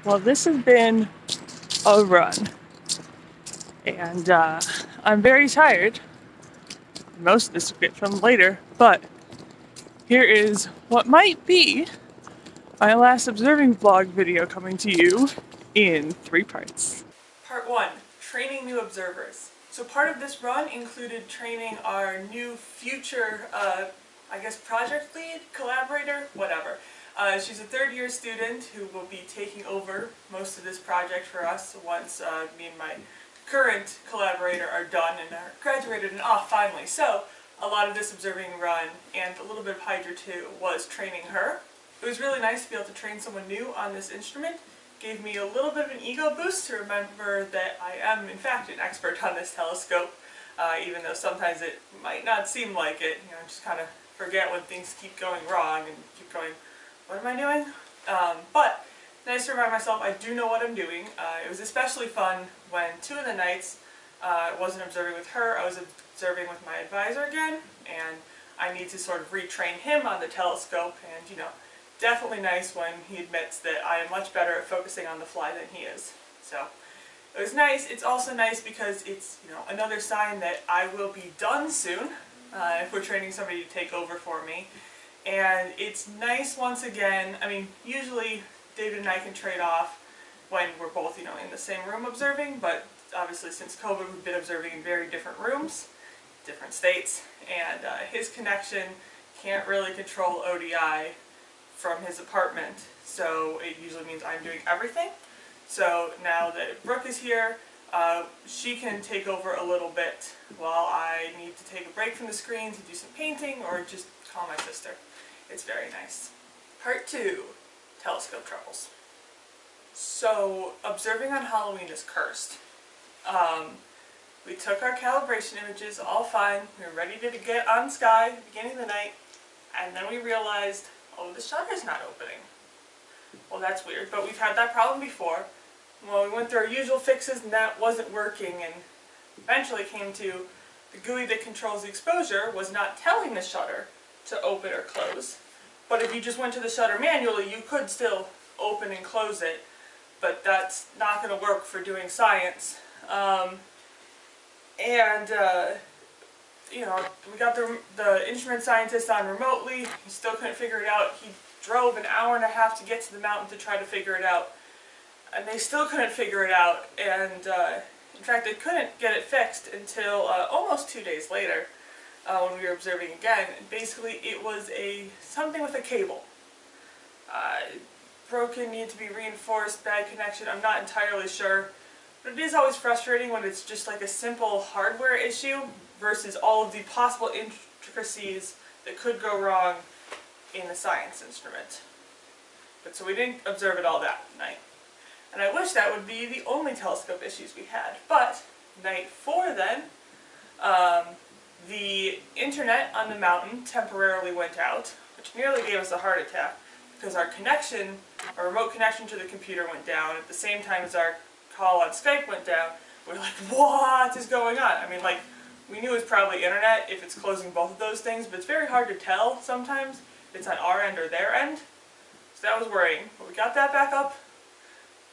Well, this has been a run, and I'm very tired. Most of this will get filmed later, but here is what might be my last observing vlog video coming to you in 3 parts. Part 1, training new observers. So part of this run included training our new future, I guess project lead, collaborator, whatever. She's a 3rd-year student who will be taking over most of this project for us once me and my current collaborator are done and are graduated and off finally. So a lot of this observing run and a little bit of Hydra 2 was training her. It was really nice to be able to train someone new on this instrument. Gave me a little bit of an ego boost to remember that I am in fact an expert on this telescope, even though sometimes it might not seem like it. You know, just kind of forget when things keep going wrong and keep going, what am I doing? But nice to remind myself I do know what I'm doing. It was especially fun when 2 of the nights I wasn't observing with her, I was observing with my advisor again, and I need to sort of retrain him on the telescope, and you know, definitely nice when he admits that I am much better at focusing on the fly than he is. So it was nice. It's also nice because it's, you know, another sign that I will be done soon if we're training somebody to take over for me. And it's nice once again. I mean, usually David and I can trade off when we're both, you know, in the same room observing, but obviously since COVID we've been observing in very different rooms, different states, and his connection can't really control ODI from his apartment, so it usually means I'm doing everything. So now that Brooke is here, she can take over a little bit while I need to take a break from the screen to do some painting or just call my sister. It's very nice. Part 2, telescope troubles. So observing on Halloween is cursed. We took our calibration images, all fine, we were ready to get on sky at the beginning of the night, and then we realized, oh, the shutter's not opening. Well, that's weird, but we've had that problem before. Well, we went through our usual fixes and that wasn't working, and eventually came to the GUI that controls the exposure was not telling the shutter to open or close. But if you just went to the shutter manually, you could still open and close it, but that's not going to work for doing science. You know, we got the instrument scientist on remotely. He still couldn't figure it out. He drove an hour and a half to get to the mountain to try to figure it out, and they still couldn't figure it out. And in fact, they couldn't get it fixed until almost 2 days later when we were observing again. And basically, it was something with a cable. Broken, needed to be reinforced, bad connection. I'm not entirely sure. But it is always frustrating when it's just like a simple hardware issue versus all of the possible intricacies that could go wrong in a science instrument. But so we didn't observe it all that night. And I wish that would be the only telescope issues we had. But night 4 then, the internet on the mountain temporarily went out, which nearly gave us a heart attack because our connection, our remote connection to the computer went down at the same time as our call on Skype went down. We're like, what is going on? I mean, like, we knew it was probably internet if it's closing both of those things, but it's very hard to tell sometimes if it's on our end or their end. So that was worrying. But we got that back up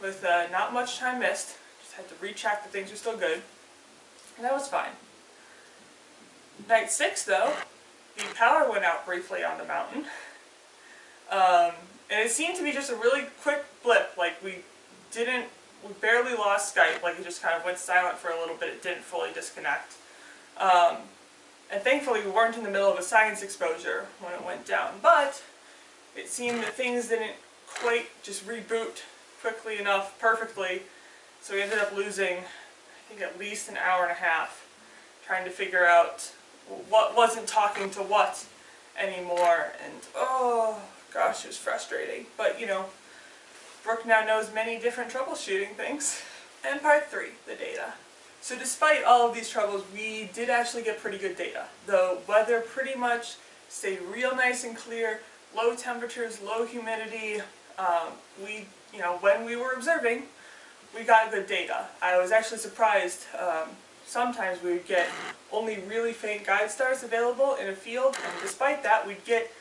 with not much time missed. Just had to recheck that things were still good. And that was fine. Night 6 though, the power went out briefly on the mountain. And it seemed to be just a really quick blip. Like we barely lost Skype, like it just kind of went silent for a little bit, it didn't fully disconnect. And thankfully we weren't in the middle of a science exposure when it went down, but it seemed that things didn't quite just reboot quickly enough, perfectly, so we ended up losing, I think, at least an hour and a half trying to figure out what wasn't talking to what anymore, and oh gosh, it was frustrating. But you know, Brooke now knows many different troubleshooting things. And part 3, the data. So despite all of these troubles, we did actually get pretty good data. The weather pretty much stayed real nice and clear, low temperatures, low humidity. You know, when we were observing, we got good data. I was actually surprised. Sometimes we would get only really faint guide stars available in a field, and despite that, we'd get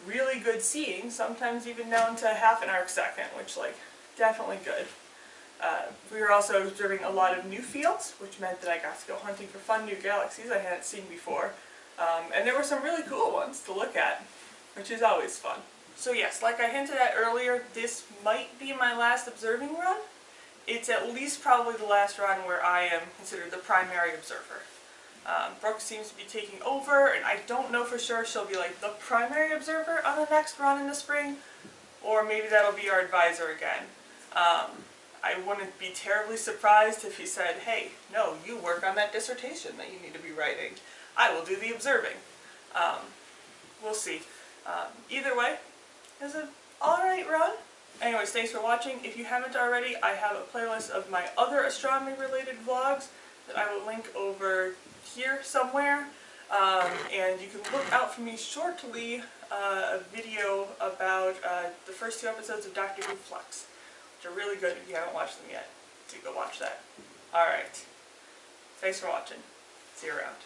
really good seeing, sometimes even down to half an arc second, which, like, definitely good. We were also observing a lot of new fields, which meant that I got to go hunting for fun new galaxies I hadn't seen before. And there were some really cool ones to look at, which is always fun. So yes, like I hinted at earlier, this might be my last observing run. It's at least probably the last run where I am considered the primary observer. Brooke seems to be taking over, and I don't know for sure she'll be like the primary observer on the next run in the spring, or maybe that'll be our advisor again. I wouldn't be terribly surprised if he said, hey, no, you work on that dissertation that you need to be writing. I will do the observing. We'll see. Either way, it was an alright run. Anyways, thanks for watching. If you haven't already, I have a playlist of my other astronomy related vlogs that I will link over here somewhere. And you can look out for me shortly a video about the first 2 episodes of Doctor Who Flux, which are really good if you haven't watched them yet. So go watch that. Alright. Thanks for watching. See you around.